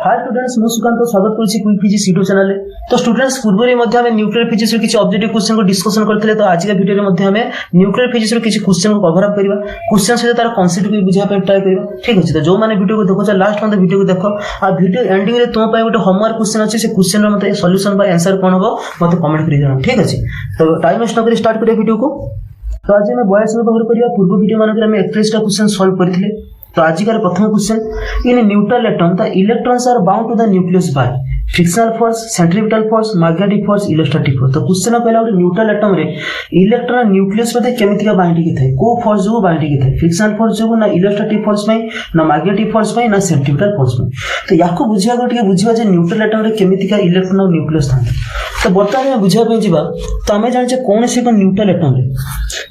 Hi students मु सुकांत स्वागत करूछि quick physics YouTube channel रे। तो स्टूडेंट्स पूर्व रे मध्ये हमें न्यूक्लियर फिजिक्स रे किछि ऑब्जेक्टिव क्वेश्चन को डिस्कशन करथिले। तो आज के वीडियो रे मध्ये हमें न्यूक्लियर फिजिक्स रे किछि क्वेश्चन को कवर अप करबा, क्वेश्चन से तार कांसेप्ट को बुझा पे ट्राई करबा। ठीक अछि। तो जो माने वीडियो को देखो लास्ट में वीडियो को देखो आ वीडियो एंडिंग रे तुम पाए गोटे होमवर्क क्वेश्चन अछि। से क्वेश्चन रे मते सॉल्यूशन बाय आंसर कोन हो मते कमेंट करि देना। ठीक अछि। तो टाइम वेस्ट न करि स्टार्ट करिया वीडियो को। तो आज मैं बॉयस में कवर करिया पूर्व वीडियो माने हम एक्सप्रेस का क्वेश्चन सॉल्व करथिले। तो आज का प्रथम question in neutral atom the electrons are bound to the nucleus by frictional force, centripetal force, magnetic force, electrostatic force. तो क्वेश्चन पहला गोटे न्यूट्रल एटम रे इलेक्ट्रॉन न्यूक्लियस मध्ये केमिति का बाइंडिंग के थाए, को फोर्स जो बाइंडिंग के थाए, फ्रिक्शनल फोर्स जो ना इलेक्ट्रोस्टैटिक फोर्स में ना मैग्नेटिक फोर्स में ना सेंट्रीपिटल फोर्स में। तो याको बुझिया को टिके बुझिबा जे न्यूट्रल एटम रे केमिति का इलेक्ट्रॉन और न्यूक्लियस थाए। तो बर्तमान में बुझिया पे जिबा। तो हमें जानि जे कोन से को न्यूट्रल एटम रे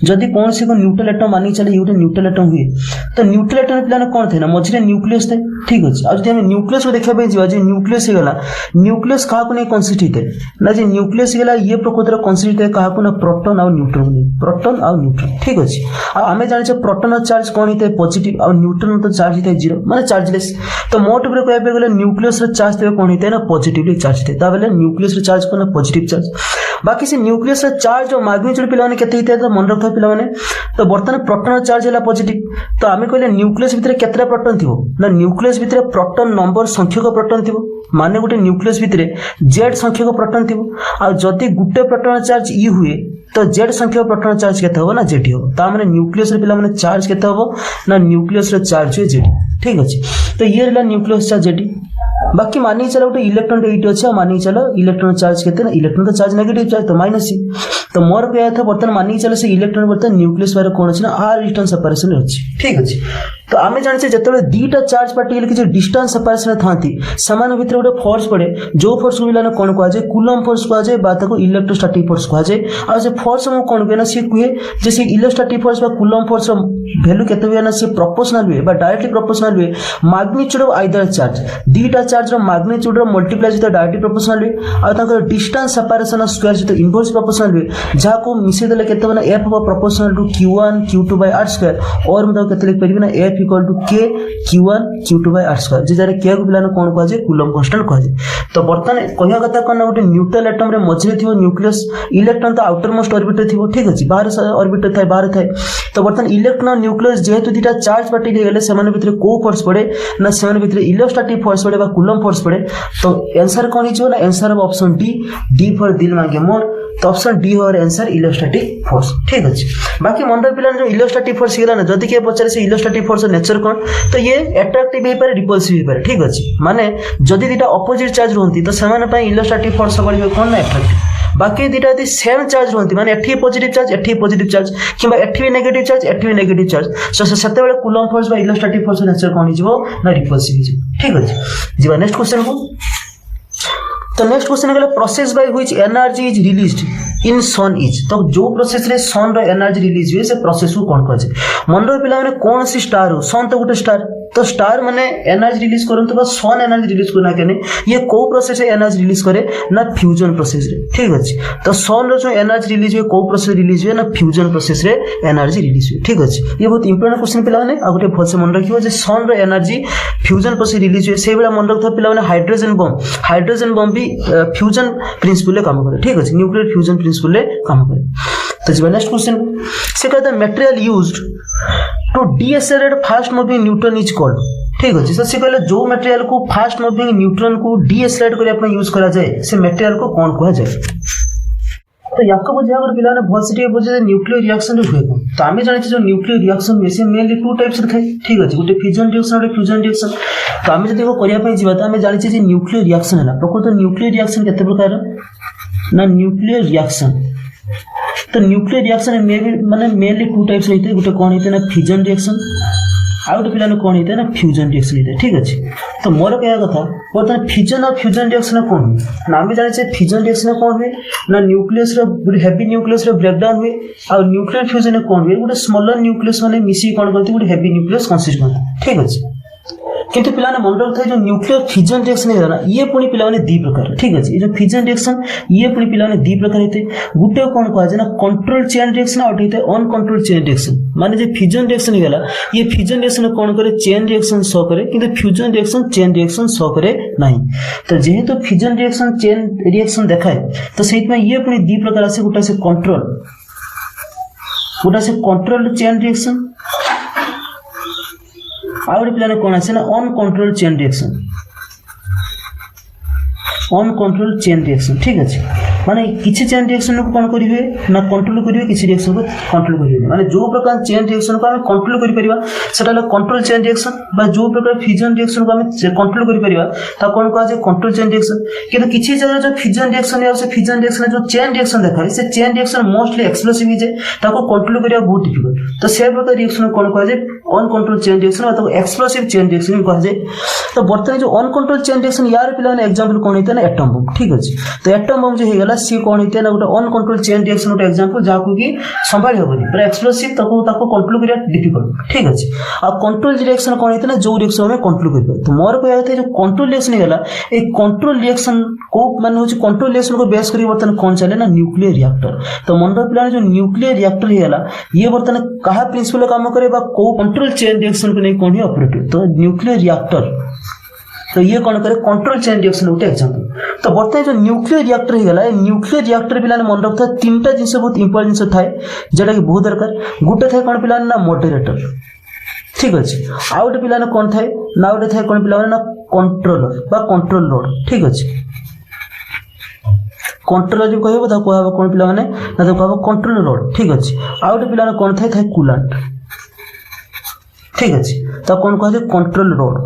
जदि कोन से को न्यूट्रल एटम मानि चले यूटे न्यूट्रल एटम हुए। तो न्यूट्रल एटम प्लान कोन थे ना मझिरे न्यूक्लियस थे। ठीक अछि। आज हम न्यूक्लियस को देखा पे जिबा जे न्यूक्लियस हे गला, न्यूक्लियस का को नै कंसिस्टिट है ना जे न्यूक्लियस गला ये प्रकृतिर कंसिस्टिट है कहा को ना प्रोटॉन और न्यूट्रॉन ने, प्रोटॉन और न्यूट्रॉन। ठीक अछि। आ हमें जानि जे प्रोटॉन और चार्ज कोन हिते पॉजिटिव और न्यूट्रॉन तो चार्ज हिते जीरो माने चार्जलेस। तो मोट ऊपर कहबे पे गेले न्यूक्लियस रे चार्ज ते कोन हिते ना पॉजिटिवली चार्ज हिते। ता बेले न्यूक्लियस रे चार्ज कोन पॉजिटिव चार्ज। बाकी से न्यूक्लियस रे चार्ज और मैग्नीट्यूड पिला माने केते हिते तो मन रखता पिला माने। तो बर्तमान प्रोटॉन चार्ज है पॉजिटिव। तो आम कहले न्यूक्लियस भितर केतरा प्रोटॉन थिबो ना न्यूक्लियस भितर प्रोटॉन नंबर संख्यक प्रोटॉन थिबो माने गोटे न्यूक्लियस भितर जेड संख्यक प्रोटॉन थिबो। आ जदि गुटे प्रोटॉन चार्ज ई हुए तो जेड संख्यक प्रोटॉन चार्ज केते हो ना जेड हो। ता माने न्यूक्लियस रे पिला माने चार्ज केते हो ना न्यूक्लियस रे चार्ज है जेड। ठीक अछि। तो ये रहला न्यूक्लियस चार्ज जेड। बाकी मानी चलो गोटे इलेक्ट्रॉन 8 अछि। मानी चलो इलेक्ट्रॉन चार्ज केते ना इलेक्ट्रॉन तो चार्ज नेगेटिव चार्ज तो माइनस सी। तो मोर कहया था बर्तन मानी चलो से इलेक्ट्रॉन बर्तन न्यूक्लियस बारे कोन अछि ना आर डिस्टेंस सेपरेशन अछि। ठीक अछि। तो आमे जानि छे जतबे दीटा चार्ज पार्टिकल के डिस्टेंस सेपरेशन थांती समान भितर गोटे फोर्स पड़े जो फोर्स को मिलाने कोन को आजे कूलम फोर्स को आजे बा ताको इलेक्ट्रोस्टैटिक फोर्स को आजे। आ से फोर्स हम कोन के ना से कुए जे से इलेक्ट्रोस्टैटिक फोर्स बा कूलम फोर्स रो वैल्यू केते हुए ना से प्रोपोर्शनल हुए बा डायरेक्टली प्रोपोर्शनल हुए मैग्नीट्यूड ऑफ आइदर चार्ज। दीटा चार्ज रो मैग्नीट्यूड रो मल्टीप्लाई जते डायरेक्टली प्रोपोर्शनल हुए आ ताको डिस्टेंस सेपरेशन स्क्वायर जते इनवर्स प्रोपोर्शनल हुए जा को मिसे देले केते बना f हो proportional to q1 q2 by r square और मतलब केते लिख परिबे ना f equal to k q1 q2 by r square जे जारे k को बिलान कोन को जे कूलम कांस्टेंट को जे। तो बर्तमान कहया कथा कोन गोटे न्यूट्रल एटम रे मझरे थियो न्यूक्लियस इलेक्ट्रॉन तो आउटर मोस्ट ऑर्बिट थियो। ठीक अछि। बाहर ऑर्बिट थाए बाहर थाए। तो बर्तमान इलेक्ट्रॉन न्यूक्लियस जेहेतु दीटा चार्ज पार्टिकल गेले समान भितर को फोर्स पड़े ना समान भितर इलेक्ट्रोस्टैटिक फोर्स पड़े बा कूलम फोर्स पड़े। तो आंसर कोन हिजो ना answer of option D for दिल मांगे मोर। तो ऑप्शन डी हो आंसर इलेक्ट्रोस्टैटिक फोर्स। ठीक अछि। बाकी मंडल पिलान जो इलेक्ट्रोस्टैटिक फोर्स गेला ना जदि के पचारे से इलेक्ट्रोस्टैटिक फोर्स नेचर कोन तो ये अट्रैक्टिव हे पारे रिपल्सिव हे पारे। ठीक अछि। माने जदि दीटा ऑपोजिट चार्ज रहंती तो समान पय इलेक्ट्रोस्टैटिक फोर्स सबले कोन ना अट्रैक्टिव। बाकी दीटा यदि सेम चार्ज रहंती माने एठी पॉजिटिव चार्ज किबा एठी भी नेगेटिव चार्ज सो सेते बेले कूलम फोर्स बा इलेक्ट्रोस्टैटिक फोर्स नेचर कोन हिजो ना रिपल्सिव हिजो। ठीक अछि। जीवा नेक्स्ट क्वेश्चन को। तो नेक्स्ट क्वेश्चन है process by which energy is released in sun is. तो जो प्रोसेस रे सन रो एनर्जी रिलीज हुए से प्रोसेस को कोन कहै छै। मन रो पिला माने कोन सी स्टार हो सन तो गोटे स्टार। तो स्टार माने एनर्जी रिलीज करन तो सन एनर्जी रिलीज करना केने ये को प्रोसेस एनर्जी रिलीज करे ना फ्यूजन प्रोसेस रे। ठीक अछि। तो सन रो जो एनर्जी रिलीज हुए को प्रोसेस रिलीज हुए ना फ्यूजन प्रोसेस रे एनर्जी रिलीज हुए। ठीक अछि। ये बहुत इंपोर्टेंट क्वेश्चन पिला माने आ गोटे फलसे मन रखियो जे सन रो एनर्जी फ्यूजन प्रोसेस रिलीज हुए से बेला मन रखता पिला माने हाइड्रोजन बम भी फ्यूजन प्रिंसिपल ले काम करे। ठीक अछि। न्यूक्लियर फ्यूजन प्रिंसिपल ले काम करे। तो जी नेक्स्ट क्वेश्चन से कहता है material used to decelerate fast moving neutron is called. ठीक अछि। से कहले जो मटेरियल को फास्ट मूविंग न्यूट्रॉन को डीएसेलेरेट करे अपन यूज करा जाए से मटेरियल को कोन कहा जाए। तो याको बुझा अगर पिला ने बहुत सिटी बुझे न्यूक्लियर रिएक्शन रे हुए कोन। तो आमे जानि छ जो न्यूक्लियर रिएक्शन में से मेनली टू टाइप्स रे थाए। ठीक अछि। गोटे फिजन रिएक्शन और फ्यूजन रिएक्शन। तो आमे जदि को करिया पय जिबा त आमे जानि छ जे न्यूक्लियर रिएक्शन है ना प्रकृत न्यूक्लियर रिएक्शन केते प्रकार ना न्यूक्लियर रिएक्शन। तो न्यूक्लियर रिएक्शन में माने मेनली टू टाइप्स रहते। गोटे कोन हेते ना फिजन रिएक्शन आ गोटे पिला ने कोन हेते ना फ्यूजन रिएक्शन हेते। ठीक अछि। तो मोर कहया कथा बर्तमान फिजन और फ्यूजन रिएक्शन कोन हुए ना आमे जानि छ फिजन रिएक्शन कोन हुए ना न्यूक्लियस रो हेवी न्यूक्लियस रो ब्रेकडाउन हुए और न्यूक्लियर फ्यूजन कोन हुए गोटे स्मॉलर न्यूक्लियस माने मिसी कोन करती गोटे हेवी न्यूक्लियस कंसिस्ट करती। ठीक अछि। किंतु पिलाने मन रखिए जो न्यूक्लियर फिजन रिएक्शन है ना ये पुणी पिलाने दी प्रकार ठीक अछि जो फिजन रिएक्शन ये पुणी पिलाने दी प्रकार हेते गुटे कोन कहै छै ना कंट्रोल चेन रिएक्शन और हेते अनकंट्रोल चेन रिएक्शन माने जे फिजन रिएक्शन हेला ये फिजन रिएक्शन कोन करे चेन रिएक्शन शो करे किंतु fusion reaction chain reaction show करे नहीं तो जेहेतु फिजन रिएक्शन चेन रिएक्शन देखाए तो सेहि में ये पुणी दी प्रकार आसे गुटा से कंट्रोल चेन रिएक्शन आउट पिलाने कौन आसे ना uncontrol chain reaction uncontrol chain reaction ठीक अछि माने किछि चेन रिएक्शन को कोन करिवे ना कंट्रोल करिवे किछि रिएक्शन को कंट्रोल करिवे माने जो प्रकार चेन रिएक्शन को हम कंट्रोल करि परिबा सेटा ल कंट्रोल चेन रिएक्शन बा जो प्रकार फिजन रिएक्शन को हम कंट्रोल करि परिबा ता कोन कहै छै कंट्रोल चेन रिएक्शन किंतु किछि जगह जो फिजन रिएक्शन है से फिजन रिएक्शन जो चेन रिएक्शन देखा से चेन रिएक्शन मोस्टली एक्सप्लोसिव ही जे ताको कंट्रोल करिया बहुत डिफिकल्ट तो से प्रकार रिएक्शन कोन कहै छै अनकंट्रोल चेन रिएक्शन अथवा एक्सप्लोसिव चेन रिएक्शन कहै छै तो वर्तमान जो अनकंट्रोल चेन रिएक्शन यार पिला ने एग्जांपल कोन हेते ना एटम बम ठीक अछि तो एटम बम जे हे गेला सी कोन हेते ना गोटे अनकंट्रोल चेन रिएक्शन गोटे एग्जांपल जाको कि संभाळ होबनी पर एक्सप्लोसिव ताको कंट्रोल करिया डिफिकल्ट ठीक अछि आ कंट्रोल रिएक्शन कोन हेते ना जो रिएक्शन में कंट्रोल करिबो तो मोर कहै हेते जो कंट्रोल रिएक्शन हेला ए कंट्रोल रिएक्शन को माने होछि कंट्रोल रिएक्शन को बेस करी वर्तमान कोन चले ना न्यूक्लियर रिएक्टर तो मन पिला जो न्यूक्लियर रिएक्टर हेला ये वर्तमान कहा प्रिंसिपल काम करे बा को कंट्रोल चेन रिएक्शन को नै कोन ही ऑपरेट तो न्यूक्लियर रिएक्टर तो ये कौन करे कंट्रोल चेन रिएक्शन गोटे एग्जांपल तो बर्तमान जो न्यूक्लियर रिएक्टर हो गला न्यूक्लियर रिएक्टर पिलाने मन रखता तीनटा जिंस बहुत इंपोर्टेंट जिंस थाए जेटा कि बहुत दरकार गोटे थाए कोन पिलाने ना मॉडरेटर ठीक अछि आ गोटे पिलाने कोन थाए ना गोटे थाए कोन पिलाने ना कंट्रोलर बा कंट्रोल लोड ठीक अछि कंट्रोलर जो कहबो ता कहबो कोन पिलाने ना तो कहबो कंट्रोल लोड ठीक अछि आ गोटे पिलाने कोन थाए कूलेंट ठीक अछि तो कोन कहै छै कंट्रोल लोड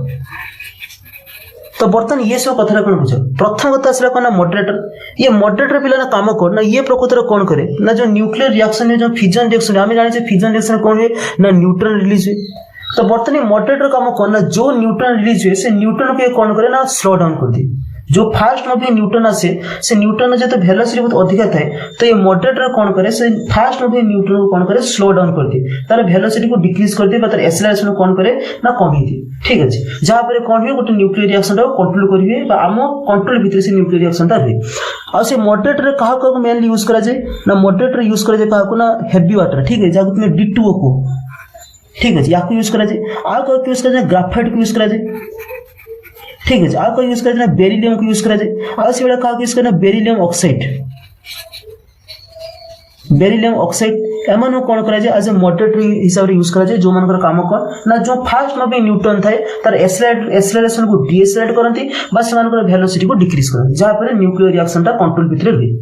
तो बर्तमान ये सब कथा कौन बुझ प्रथम कथा आसला कौन ना मॉडरेटर ये मॉडरेटर पिला ना काम कर ना ये प्रकृति कौन करे ना जो न्यूक्लियर रिएक्शन है जो फिजन रिएक्शन आम जाने फिजन रिएक्शन कौन हुए ना न्यूट्रॉन रिलीज हुए तो बर्तमान मॉडरेटर काम कौन ना जो न्यूट्रॉन रिलीज हुए से न्यूट्रॉन को कौन करे ना स्लो डाउन कर दे जो फास्ट में भी न्यूट्रॉन आसे से न्यूट्रॉन जो वेलोसिटी बहुत अधिक थाए तो ये मॉडरेटर कौन करे से फास्ट में भी न्यूट्रॉन को कौन करे स्लो डाउन कर दे तार वेलोसिटी को डिक्रीज कर दे तार एक्सेलरेशन को कौन करे ना कमी दे ठीक अछि जहां पर कौन हुए गोटे न्यूक्लियर रिएक्शन को कंट्रोल करिवे बा हम कंट्रोल भीतर से न्यूक्लियर रिएक्शन ता हुए आ से मॉडरेटर कहा को मेनली यूज करा जाए ना मॉडरेटर यूज करा जाए कहा को ना हेवी वाटर ठीक है जाको तुम D2O को ठीक है या को यूज करा जाए आ को यूज करा जाए ग्राफाइट को यूज करा जाए ठीक है आ को यूज करना बेरिलियम को यूज करा जाए आ से बड़ा का यूज करना बेरिलियम ऑक्साइड एमन कोन करा जाए एज ए मॉडरेटर हिसाब रे यूज करा जाए जो मानकर काम कोन ना जो फास्ट में भी न्यूट्रॉन थाए तार एक्सेलरेशन को डीएक्सेलरेट करंती बस मानकर वेलोसिटी को डिक्रीज करंती जहां पर न्यूक्लियर रिएक्शन ता कंट्रोल भितर हुए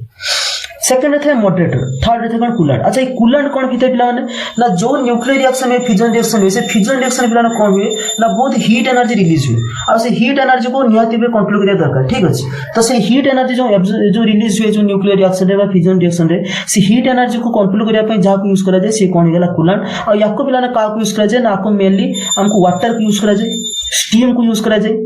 सेकंड थे मॉडरेटर थर्ड थे कौन कूलेंट अच्छा ये कूलेंट कौन भी पिला ना जो न्यूक्लियर रिएक्शन में फिजन रिएक्शन हुए से फिजन रिएक्शन पिला कौन हुए ना बहुत हीट एनर्जी रिलीज हुए और से हीट एनर्जी को निहाती पे कंट्रोल करिया दरकार ठीक अछि तो से हीट एनर्जी जो रिलीज हुए जो न्यूक्लियर रिएक्शन रे बा फिजन रिएक्शन रे से हीट एनर्जी को कंट्रोल करिया पे जहां को यूज करा जाए से कौन गेला कूलेंट और याको पिला का यूज करा जाए ना को मेनली हमको वाटर को यूज करा जाए स्टीम को यूज करा जाए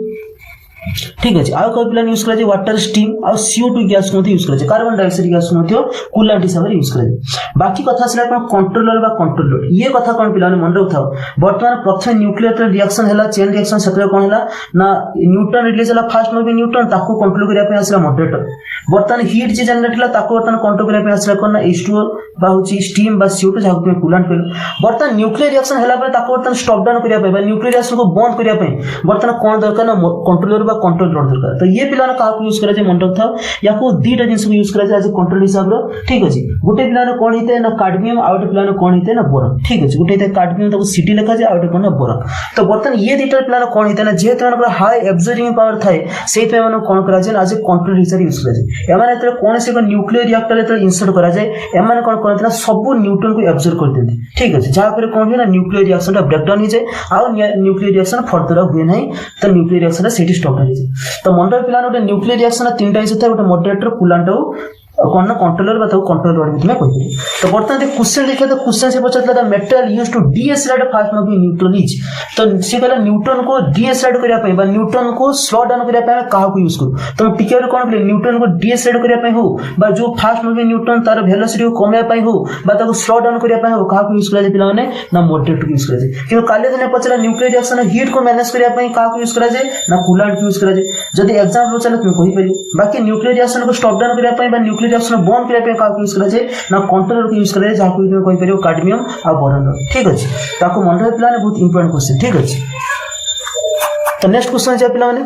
ठीक अछि आउ कोइ प्लान यूज करा जाय वाटर स्टीम और CO2 गैस को यूज करा जाय कार्बन डाइऑक्साइड गैस को कूलेंट हिसाब रे यूज करा जाय बाकी कथा सला कोन कंट्रोलर बा कंट्रोल लोड ये कथा कोन पिलाने मन रखथाओ वर्तमान प्रथम न्यूक्लियर रिएक्शन हला चेन रिएक्शन सेतरे कोन हला ना न्यूट्रॉन रिलीज हला फास्ट में भी न्यूट्रॉन ताको कंट्रोल करिया पे आसला मॉडरेटर वर्तमान हीट जे जनरेट हला ताको वर्तमान कंट्रोल करिया पे आसला कोन ना H2O बा होची स्टीम बा CO2 जाको पे कूलेंट कहलो वर्तमान न्यूक्लियर रिएक्शन हला पर ताको वर्तमान स्टॉप डाउन करिया पे बा न्यूक्लियर रिएक्शन को बंद करिया पे वर्तमान कोन दरकार ना कंट्रोलर बा कंट्रोल लोड दरकार तो ये पिलाने का यूज करा जाय मन रखथाओ या को दीटा जिंस को यूज करा जाय एज कंट्रोल हिसाब रो ठीक अछि गोटे पिलाने कोन हिते ना कार्डमियम आउट पिलाने कोन हिते ना बोरॉन ठीक अछि गोटे हिते कार्डमियम तो सिटी लिखा जाय आउट कोन ना बोरॉन तो बर्तन ये दीटा पिलाने कोन हिते ना जेते मन हाई एब्जॉर्बिंग पावर थाए सेहि पे मन कोन करा जाय एज कंट्रोल हिसाब यूज करा जाय एमाने एते कोन से न्यूक्लियर रिएक्टर एते इंसर्ट करा जाय एमाने कोन करत ना सब न्यूट्रॉन को एब्जॉर्ब कर देते ठीक अछि जहां पर कोन है ना न्यूक्लियर रिएक्शन टा ब्रेक डाउन हो जाय आ न्यूक्लियर रिएक्शन फर्दर हुए नहीं तो न्यूक्लियर रिएक्शन सेठी स्टॉप हो जाय तो मन पिलाने गोटे न्यूक्लियर रिएक्शन तीनटा हिस्सा था गोटे मॉडरेटर कूलेंट कौन ना कंट्रोलर बा कंट्रोल वर्ड भी तुम्हें कहि। तो बर्तमान दे क्वेश्चन देखिए तो क्वेश्चन से पछतला the metal used to decelerate fast moving neutron is. तो से कहला न्यूट्रॉन को डीएसलाइड करिया पई बा न्यूट्रॉन को स्लो डाउन करिया पई काहा को यूज करू। तो टिके रे कोन न्यूट्रॉन को डीएसलाइड करिया पई हो बा जो फास्ट मूविंग न्यूट्रॉन तार वेलोसिटी को कमया पई हो बा ताको स्लो डाउन करिया पई हो काहा को यूज करा जे पिला माने ना मॉडरेटर को यूज करा जे। किंतु काले दिन पछला न्यूक्लियर रिएक्शन हीट को मैनेज करिया पई काहा को यूज करा जे ना कूलेंट यूज करा जे। जदी एग्जांपल चले तुम कहि परियो बाकी न्यूक्लियर रिएक्शन को स्टॉप डाउन करिया पई बा न्यूक्लियर रिएक्शन बंद करिया पई काहा को यूज करा जे ना कंट्रोलर को यूज करा जे जा को तुम कहि परियो कैडमियम आ बोरॉन। ठीक अछि ताको मन रे प्लान बहुत इंपोर्टेंट क्वेश्चन। ठीक अछि तो नेक्स्ट क्वेश्चन है पिला माने।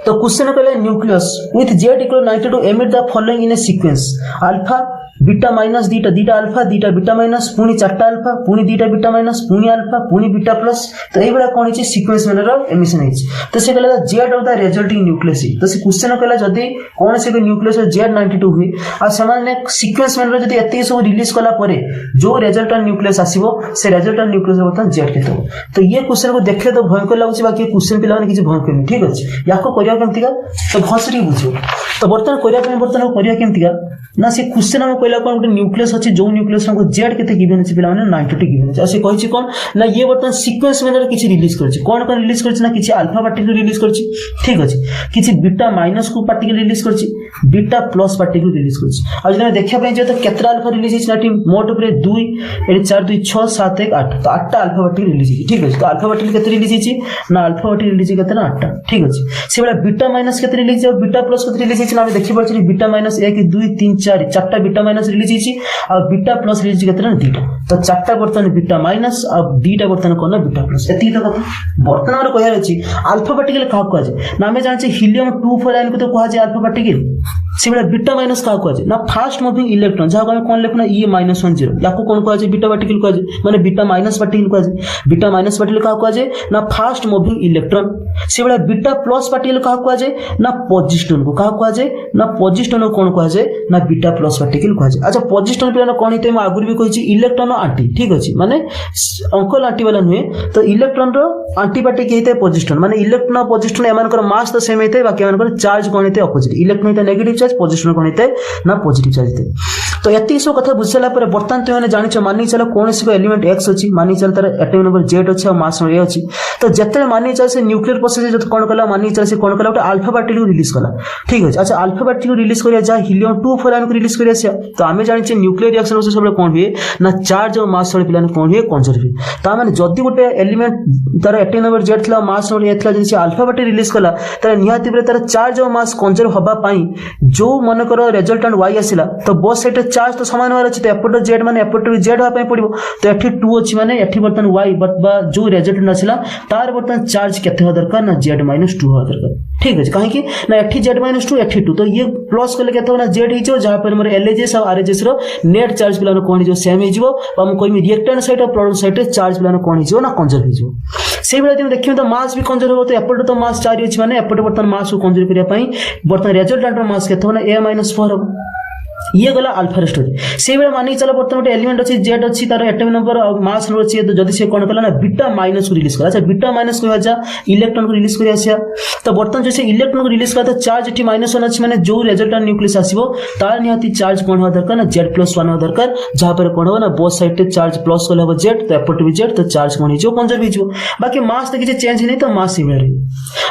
तो क्वेश्चन कहले nucleus with z equal 90 to emit the following in a sequence alpha beta minus दीटा दीटा अल्फा दीटा बीटा माइनस पुनी चारटा अल्फा पुनी दीटा बीटा माइनस पुनी अल्फा पुनी बीटा प्लस। तो एई बडा कोन छि सीक्वेंस मैनर एमिशन हिच। तो से कहला z of the resulting nucleus. तो से क्वेश्चन कहला जदी कोन से न्यूक्लियस z92 हुई आ समान सीक्वेंस मैनर जदी एते सब रिलीज कला परे जो रिजल्टेंट न्यूक्लियस आसीबो से रिजल्टेंट न्यूक्लियस बर्तन z केते हो। तो ये क्वेश्चन को देखले तो भयंकर लागुछि बाकी क्वेश्चन पिला माने किछि भयंकर नहीं। ठीक अछि याको करिया केमतिका तो भसरी बुझियो। तो बर्तन करिया पे बर्तन करिया केमतिका ना से क्वेश्चन हम कहला कोन न्यूक्लियस अछि जो न्यूक्लियस हमको z केते गिवन अछि पिला माने 92 गिवन अछि। से कहि छि कोन ना ये बर्तन सीक्वेंस मैनर किछि रिलीज करछि कोन कोन रिलीज करछि ना किछि अल्फा पार्टिकल रिलीज करछि। ठीक अछि किछि बीटा माइनस को पार्टिकल रिलीज करछि बीटा प्लस पार्टिकल रिलीज करछि। आ जने देखिया पय जे तो केतरा अल्फा रिलीज अछि ना टीम मोट ऊपर 2 एडी 4 2 6 7 1 8 तो 8टा अल्फा पार्टिकल रिलीज अछि। ठीक अछि तो अल्फा पार्टिकल केते रिलीज अछि ना अल्फा पार्टिकल रिलीज केते ना 8टा। ठीक अछि से वाला बीटा माइनस केते रिलीज और बीटा प्लस केते रिलीज अछि ना हम देखि परछि बीटा माइनस 1 2 3 4 चारटा बीटा माइनस रिलीज अछि और बीटा प्लस रिलीज केते ना 2टा। तो चारटा बर्तन बीटा माइनस और 2टा बर्तन कोन बीटा प्लस एति तो कथा बर्तन और कहया अछि अल्फा पार्टिकल का को आजे ना हमें जान छी हीलियम 2 लाइन को तो को आजे अल्फा पार्टिकल से वाला बीटा माइनस का को आजे ना फास्ट मूविंग इलेक्ट्रॉन जहा हम कोन लेखना e-10 याको कोन को आजे बीटा पार्टिकल को आजे माने बीटा माइनस पार्टिकल को आजे बीटा माइनस पार्टिकल का को आजे ना फास्ट मूविंग इलेक्ट्रॉन से वाला बीटा प्लस पार्टिकल का को आजे ना पॉजिस्टोन को का को आजे ना पॉजिस्टोन को कोन को आजे ना बीटा प्लस पार्टिकल को आजे। अच्छा पॉजिस्टोन पिला कोन हिते हम आगुर भी कहि इलेक्ट्रॉन एंटी। ठीक अछि माने अंकल एंटी वाला नुहे तो इलेक्ट्रॉन रो एंटी पार्टिकल हेते पॉजिस्टोन माने इलेक्ट्रॉन और पॉजिस्टोन एमानकर मास तो सेम हेते बाकी एमानकर चार्ज कोन हेते अपोजिट इलेक्ट्रॉन हेते नेगेटिव चार्ज पॉजिस्टोन कोन हेते ना पॉजिटिव चार्ज हेते। तो एति सब कथा बुझला पर बर्तन तो माने जानि छ मानि चला कोन से एलिमेंट x अछि मानि चल तार एटॉमिक नंबर z अछि और मास a अछि। तो जते मानि चल से न्यूक्लियर प्रोसेस जत कोन कला मानि चल से कोन कला उटा अल्फा पार्टिकल रिलीज कला। ठीक अछि अच्छा अल्फा पार्टिकल रिलीज करिया जा हीलियम 2 फोरान को रिलीज करिया से तो हमें जानि छ न्यूक्लियर रिएक्शन से सब कोन हुए ना चार्ज और मास वाले पिलान कोन हुए कंजर्व हुए। ता माने जदी गोटे एलिमेंट तार एटॉमिक नंबर z थला मास और a थला जदी से अल्फा पार्टिकल रिलीज कला तार निहाती बरे तार चार्ज और मास कंजर्व होबा पई जो मन करो रिजल्टेंट y आसिला तो बोथ साइड चार्ज तो समान वाला अछि तो एपट z माने एपट भी z होबा पई पड़िबो तो एठी 2 अछि माने एठी बर्तन y बा जो रिजल्टेंट आसिला तार बर्तन चार्ज केते हो दरकार ना z - 2 हो दरकार। ठीक अछि काहे कि ना एठी z - 2 एठी 2 तो ये प्लस करले केते हो ना z हिजो जहां पर हमर LHS और RHS रो नेट चार्ज पिलानो कोन हिजो सेम हिजो हम कोइ रिएक्टेंट साइड और प्रोडक्ट साइड चार्ज पिलानो कोन हिजो ना कंजर्व हिजो। से बेला तुम देखियो तो मास भी कंजर्व हो तो एपट तो मास 4 अछि माने एपट बर्तन मास को कंजर्व करिया पई बर्तन रिजल्टेंट रो मास केते हो ना a - 4 हो ये गला अल्फा स्टोरी से बेला मानि चला बर्तन गोटे एलिमेंट अछि z अछि तार एटॉमिक नंबर और मास नंबर अछि तो जदी से कोन कला ना बीटा माइनस को रिलीज करा। अच्छा बीटा माइनस को जा इलेक्ट्रॉन को रिलीज करिया से तो बर्तन जैसे इलेक्ट्रॉन को रिलीज करा तो चार्ज एटी -1 अछि माने जो रिजल्टेंट न्यूक्लियस आसीबो तार निहाती चार्ज कोन हो दरकार ना z+1 हो दरकार जहां पर कोन हो ना बोथ साइड ते चार्ज प्लस कोले हो z तो एपट भी z तो चार्ज कोन हिजो कंजर्व हिजो बाकी मास तो किछ चेंज नहीं तो मास ही रही।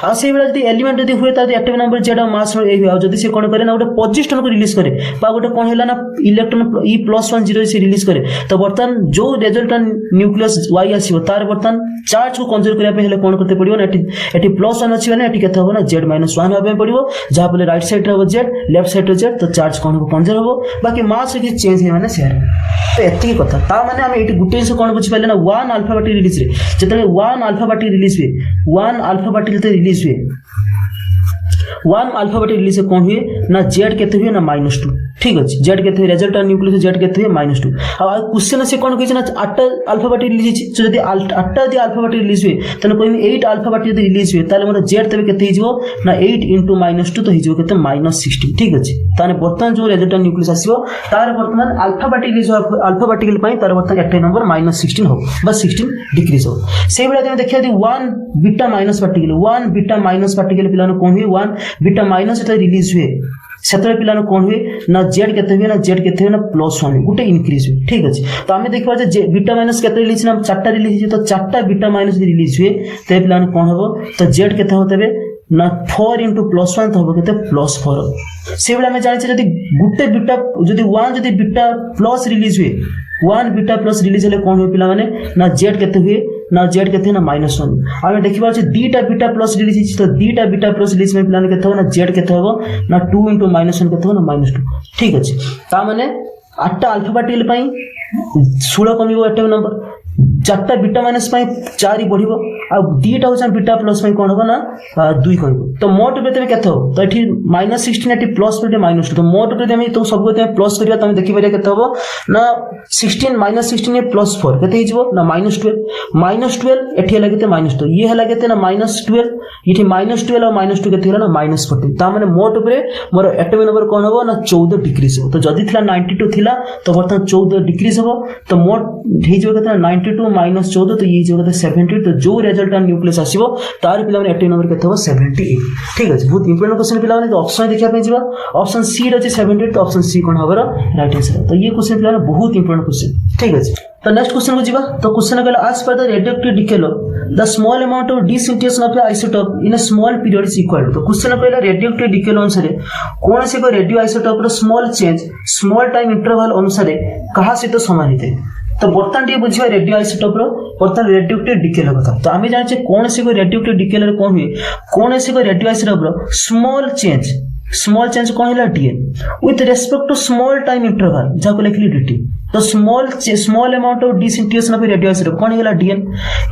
आ से बेला जदी एलिमेंट जदी हुए तार एटॉमिक नंबर z और मास ए हुआ जदी से कोन करे ना गोटे पॉजिस्टोन को रिलीज करे बा गोटे कोन हैला ना इलेक्ट्रॉन e+10 से रिलीज करे तो बर्तन जो रिजल्टेंट न्यूक्लियस y आसीबो तार बर्तन चार्ज को कंजर्व करिया पे हेले कोन करते पड़िबो ना एटी +1 अछि माने एटी केते होबो ना z-1 होबे पड़िबो जहां पे राइट साइड रे z लेफ्ट साइड रे z तो चार्ज कोन को कंजर्व होबो बाकी मास के चेंज हे माने शेयर तो एति कथा ता माने हम एटी गुटे से कोन बुझि पाले ना 1 अल्फा पार्टिकल रिलीज रे जतले 1 अल्फा पार्टिकल रिलीज हुए 1 अल्फा पार्टिकल ते रिलीज हुए 1 अल्फा पार्टिकल रिलीज से कोन हुए ना z केते हुए ना -2। ठीक अछि z केते हुए रिजल्टेंट न्यूक्लियस z केते हुए -2 आ क्वेश्चन से कोन कहि ना 8 अल्फा पार्टिकल रिलीज छै जदी 8 दी अल्फा पार्टिकल रिलीज हुए तने कोइ 8 अल्फा पार्टिकल रिलीज हुए ताले मतलब z तबे केते हिजो ना 8 * -2 तो हिजो केते -16। ठीक अछि ताने बर्तन जो रिजल्टेंट न्यूक्लियस आसीबो तार वर्तमान alpha particle release alpha particle पई तार वर्तमान एटॉमिक नंबर -16 हो बस 16 डिक्रीज हो। से बेला हम देखिया दी 1 beta minus particle 1 beta minus particle पिलानो कोन हुए 1 बीटा माइनस एटा रिलीज हुए सेतबे पिला कौन हुए ना जेड केते हुए ना जेड केते हुए ना +1 गोटे इंक्रीज हुए ठीक अच्छे। तो आम देखा जे बीटा माइनस केते रिलीज ना 4टा रिलीज तो 4टा बीटा माइनस रिलीज हुए ते पिला कौन हम तो जेड केते हो तेबे ना 4 × +1 तो हम केते +4 से बेला में जानि जदी गुटे बीटा जदी 1 जदी बीटा प्लस रिलीज हुए 1 बीटा प्लस रिलीज हेले कौन हुए पिला माने ना जेड केते हुए ना जेड केते ना -1 आमे देखि पाछे दीटा बीटा प्लस रिलीज हिच तो दीटा बीटा प्लस रिलीज में पिला केते हो ना जेड केते हो ना 2 × -1 केते हो ना -2 ठीक अछि। ता माने 8टा अल्फाबेटिकल पई 16 कमिबो एटम नंबर 4टा बीटा माइनस 4 बढ़िबो आ दीटा होचा बीटा प्लस में कोन हो ना 2 कहबो तो मोट पे तमे केते हो तो एठी -16 एठी प्लस पे -2 तो मोट पे तमे तो सब गोते प्लस करिया तमे देखि परिया केते हो ना 16 -16 ए +4 केते हिजबो ना -12 एठी हला केते -2 ये हला केते ना -12 एठी -12 और -2 केते हला ना -14 ता माने मोट पे मोर एटम नंबर कोन हो ना 14 डिक्रीज हो तो जदी थिला 92 थिला तो वर्तमान 14 डिक्रीज हो तो मोट हिजबो केते 92 - 14 तो ये जो 70 तो जो रिजल्ट न्यूक्लियस आसीबो तार पिला माने एटम नंबर केते हो 78 ठीक अछि। बहुत इंपोर्टेंट क्वेश्चन पिला माने ऑप्शन देखिया पे जिबा ऑप्शन सी रे 78 तो ऑप्शन सी कोन हबरा राइट आंसर तो ये क्वेश्चन पिला माने बहुत इंपोर्टेंट क्वेश्चन ठीक अछि। तो नेक्स्ट क्वेश्चन को जिबा तो क्वेश्चन कहला as per the radioactive decay law the small amount of disintegration of isotope in a small period is equal to question कहला रेडियोएक्टिव डिके लॉ अनुसार कोन से को रेडियो आइसोटोप रो small change small time interval अनुसार कहा सहित समान हिते तो बर्तमान टी बुझिबा रेडियो आइसोटोप रो बर्तमान रेडियोएक्टिव डिके लॉ कथा तो आमे जाने कौन से को रेडियोएक्टिव डिके लॉ कौन हुए कौन से को रेडियो आइसोटोप रो स्मॉल चेंज कौन हैला dN with respect to small time interval जाको लिखली डीटी तो small amount of disintegration of radio isotope कौन हैला dN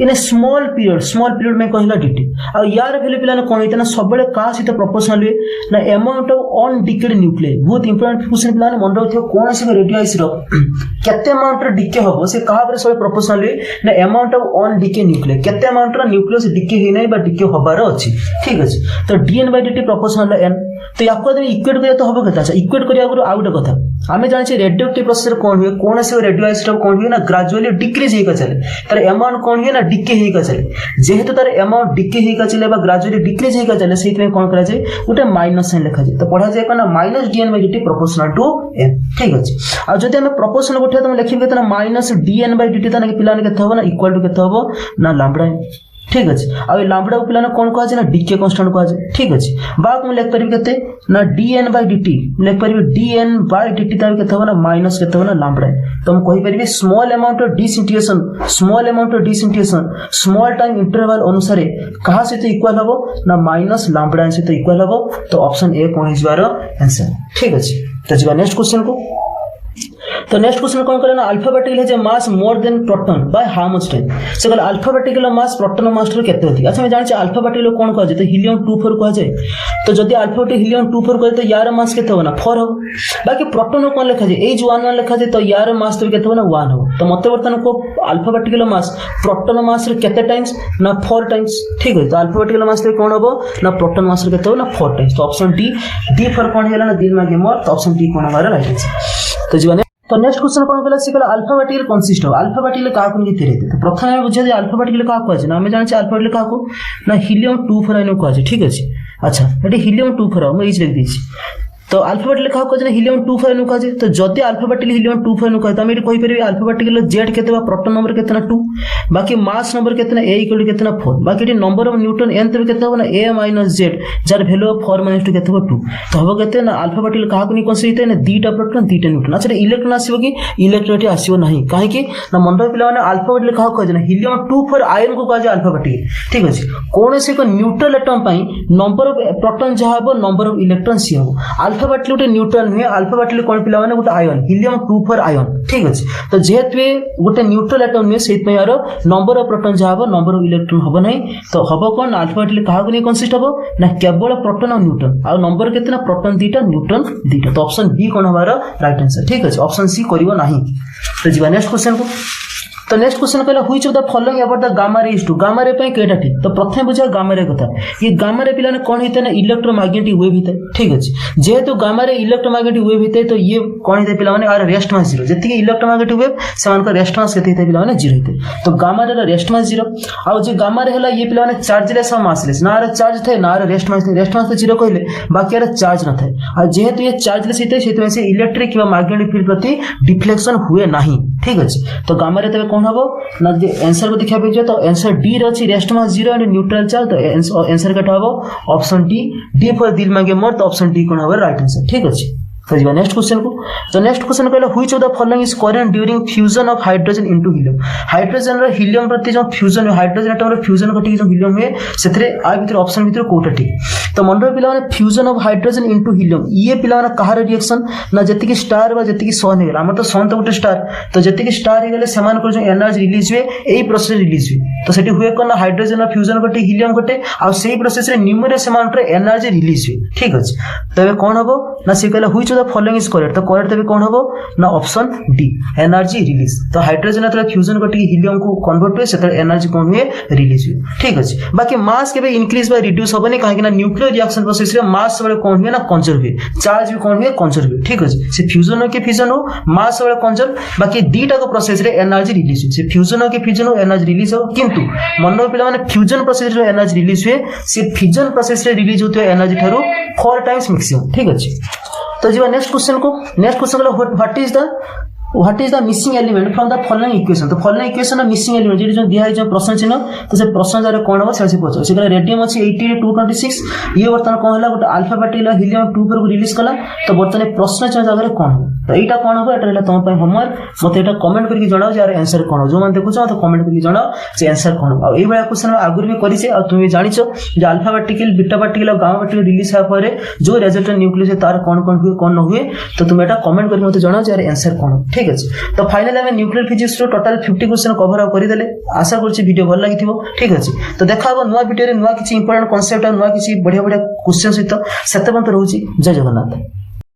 in a small period में कौन हैला डीटी आ यार वैल्यू पिला कौन होइता ना सबले का सहित प्रोपोर्शनल हुए ना अमाउंट ऑफ अनडिकेड न्यूक्लियस बहुत इंपोर्टेंट क्वेश्चन पिला मन रखियो कौन से रेडियो आइसोटोप केते अमाउंट रो डिके होबो से कहा पर सब प्रोपोर्शनल हुए ना अमाउंट ऑफ अनडिकेड न्यूक्लियस केते अमाउंट रो न्यूक्लियस डिके हे नै बा डिके होबार अछि ठीक अछि। तो dn/dt प्रोपोर्शनल n तो याको यदि इक्वेट करिया तो होबो केता इक्वेट करिया गुरु आउट कथा आमे जानि छै रेडियोएक्टिव प्रोसेस कौन हुए कौन से रेडियो आइसोटोप कौन हुए ना ग्रेजुअली डिक्रीज हेका चले तार अमाउंट कौन हुए ना डिके हेका चले जेहेतु तार अमाउंट डिके हेका चले बा ग्रेजुअली डिक्रीज हेका चले सेति में कौन करा जाय उटे माइनस साइन लिखा जाय तो पढ़ा जाय कोना -dn/dt प्रोपोर्शनल टू n ठीक अछि। आ जदि हम प्रोपोर्शनल उठे तो लिखिबे केतना -dn/dt ता पिला ने केते होबो ना इक्वल टू केते होबो ना लैम्बडा ठीक अछि। आ लैम्बडा को पिला ने कोन कहा जाय ना डिके कांस्टेंट कहा जाय ठीक अछि। बा को लिख परिबे केते ना dn/dt लिख परिबे dn/dt ता केते होबो ना माइनस केते होबो ना लैम्बडा तो हम कहि परिबे small amount of disintegration small time interval अनुसार कहा से इक्वल हबो ना माइनस लैम्बडा से तो इक्वल हबो तो ऑप्शन ए कोन हिजबार आंसर ठीक अछि। तो जिबा नेक्स्ट क्वेश्चन को तो नेक्स्ट क्वेश्चन कौन करे ना अल्फाबेटिकल है जे mass more than proton by how much time से कहला अल्फाबेटिकल मास प्रोटॉन मास रो केते होती अच्छा मैं जानि छ अल्फाबेटिकल कोन कह जे तो हीलियम 24 कह जाय तो जदी अल्फाबेटिक हीलियम 24 कहे तो यार मास केते हो ना 4 हो बाकी प्रोटॉन कोन लिखा जाय एज 11 लिखा जाय तो यार मास तो केते हो ना 1 हो तो मते वर्तन को अल्फाबेटिकल मास प्रोटॉन मास रो केते टाइम्स ना 4 टाइम्स ठीक है। तो अल्फाबेटिकल मास रे कोन होबो ना प्रोटॉन मास रो केते हो ना 4 टाइम्स तो ऑप्शन डी फॉर कोन हैला ना दिन मागे मोर तो ऑप्शन डी कोन हमारा राइट आंसर। तो जीवन तो नेक्स्ट क्वेश्चन कोन कहला से कहला अल्फाबेटिकल कंसिस्ट ऑफ अल्फाबेटिकल का कोन के तेरे तो प्रथम में बुझे जे अल्फाबेटिकल का को ना हमें जान छ अल्फाबेटिकल का को ना हीलियम 24 आइनो को छै ठीक अछि। अच्छा एटी हीलियम 24 हम इज लिख दी तो अल्फाबेटिकल का को हीलियम 25 आइनो को तो जदी अल्फाबेटिकल हीलियम 25 आइनो को तो हम एटी कहि परबे अल्फाबेटिकल जेड केते बा प्रोटॉन नंबर केतना 2 बाकी मास नंबर केतना a इक्वल केतना 4 बाकी eighty number of Newton n तबे केतना हो ना a - z jar value of 4 - 2 केतना 2 तो हबो केते ना अल्फाबेटिकल का को नि कोन सहित ना दीटा प्रोटॉन दीटा न्यूटन अच्छा इलेक्ट्रॉन आसीबो कि इलेक्ट्रॉन एटी आसीबो नाही काहे कि ना मंडल पिला माने अल्फाबेटिकल का को ना हीलियम 24 आयन को कहा जाय अल्फाबेटिकल ठीक अछि। कोन से को न्यूट्रल एटम पई नंबर ऑफ प्रोटॉन जहा हबो नंबर ऑफ इलेक्ट्रॉन सी हबो अल्फाबेटिकल उटे न्यूट्रल में अल्फाबेटिकल कोन पिला माने गोटे आयन हीलियम 24 आयन ठीक अछि। तो जेहेतु गोटे न्यूट्रल एटम में सेत में यार नंबर ऑफ प्रोटॉन जहा हबो नंबर ऑफ इलेक्ट्रॉन हबो नै तो हबो कोन अल्फाबेटिकल का को नि कंसिस्ट हबो ना केवल प्रोटॉन और न्यूट्रन आ नंबर केतना प्रोटॉन दीटा न्यूट्रन दीटा तो ऑप्शन बी कोन हमारा राइट आंसर ठीक अछि। ऑप्शन सी करिवो नाही। तो जीवा नेक्स्ट क्वेश्चन को तो नेक्स्ट क्वेश्चन कहला which of the following about the gamma rays to gamma रे पई केटा ठीक तो प्रथम बुझा गामा रे कथा ये गामा रे पिलाने कोन हिते ना इलेक्ट्रोमैग्नेटिक वेव हिते ठीक अछि जेहेतु गामा रे इलेक्ट्रोमैग्नेटिक वेव हिते तो ये कोन हिते पिला माने आर रेस्ट मास 0 जति इलेक्ट्रोमैग्नेटिक वेव समान का रेस्ट मास केते हिते पिला माने 0 हिते तो गामा रे रेस्ट मास 0 आ जे गामा रे हला ये पिला माने चार्जलेस और मासलेस ना रे चार्ज थे ना रे रेस्ट मास 0 कहले बाकी रे चार्ज न थे आ जेहेतु ये चार्जलेस हिते सेते से इलेक्ट्रिक किबा मैग्नेटिक फील्ड प्रति डिफ्लेक्शन हुए नाही ठीक अछि तो गामा रे तबे कोन हबो ना जे आंसर को देखा पे तो आंसर डी रे अछि rest mass 0 and neutral charge तो आंसर कटा हबो ऑप्शन डी फॉर दिल मांगे मोर तो ऑप्शन डी कोन हबो राइट आंसर ठीक अछि तो जी नेक्स्ट क्वेश्चन को तो नेक्स्ट क्वेश्चन कहला which of the following is current during fusion of hydrogen into helium hydrogen रो हीलियम प्रति जो फ्यूजन हाइड्रोजन एटम रो फ्यूजन घटी जो हीलियम है सेथरे आ भीतर ऑप्शन भीतर कोटा ठीक तो मन रो पिला माने fusion of hydrogen into helium ये पिला माने कहार रिएक्शन ना जति की स्टार बा जति की सन हेला हमर तो सन तो गोटे स्टार तो जति की स्टार हेले समान को जो एनर्जी रिलीज हुए एई प्रोसेस रिलीज हुए तो सेठी हुए कोन हाइड्रोजन रो फ्यूजन घटी हीलियम घटे आ सेई प्रोसेस रे न्यूमरस अमाउंट रे एनर्जी रिलीज हुए ठीक अछि तबे कोन हबो ना से कहला which of the following is correct तो करेक्ट तबे कोन हबो ना ऑप्शन डी एनर्जी रिलीज तो हाइड्रोजन अथवा फ्यूजन घटी हीलियम को कन्वर्ट हुए सेतर एनर्जी कोन हुए रिलीज हुए ठीक अछि बाकी मास केबे इंक्रीज बा रिड्यूस होबनी काहे ना न्यूक्लियर रिएक्शन प्रोसेस रे मास सबले कोन हुए ना कंजर्व हुए चार्ज भी कोन हुए कंजर्व हुए ठीक अछि से फ्यूजन हो के फिजन हो मास सबले कंजर्व बाकी दीटा को प्रोसेस रे एनर्जी रिलीज हुए से फ्यूजन हो के फिजन हो एनर्जी रिलीज हो किंतु मन पिला माने फ्यूजन प्रोसेस रे एनर्जी रिलीज हुए से फिजन प्रोसेस रे रिलीज होते एनर्जी थारो 4 टाइम्स मैक्सिमम ठीक अछि तो जी नेक्स्ट क्वेश्चन को what is the missing element from the following equation तो फॉलोइंग इक्वेशन ना मिसिंग एलिमेंट जे जो दिया है जो प्रश्न चिन्ह तो से प्रश्न जारे कोन हो से पछ से रेडियम अछि 80 226 ये वर्तमान कोन हला गोटे अल्फा पार्टिकल हीलियम 2 पर रिलीज कला तो वर्तमान प्रश्न चिन्ह जागे कोन हो तो एटा कोन हो एटा हला तुम पय होमवर्क मते एटा कमेंट करके जणाओ यार आंसर कोन हो जो मान देखु तो कमेंट करके जणाओ से आंसर कोन हो आ ए बेला क्वेश्चन आगुर भी करि से आ तुम जानिछो जे अल्फा पार्टिकल बीटा पार्टिकल और गामा पार्टिकल रिलीज हा परे जो रिजल्टेंट न्यूक्लियस तार कोन हुए कोन न हुए तो तुम एटा कमेंट करके मते जणाओ यार आंसर कोन हो ठीक अछि तो फाइनली हमें न्यूक्लियर फिजिक्स रो टोटल 50 क्वेश्चन कवर अप कर देले आशा करछि वीडियो भल लागिथिबो ठीक अछि तो देखा हो नवा वीडियो रे नवा किछि इंपोर्टेंट कांसेप्ट और नवा किछि बढ़िया बढ़िया क्वेश्चन सहित सत्यवंत रहउछि जय जगन्नाथ।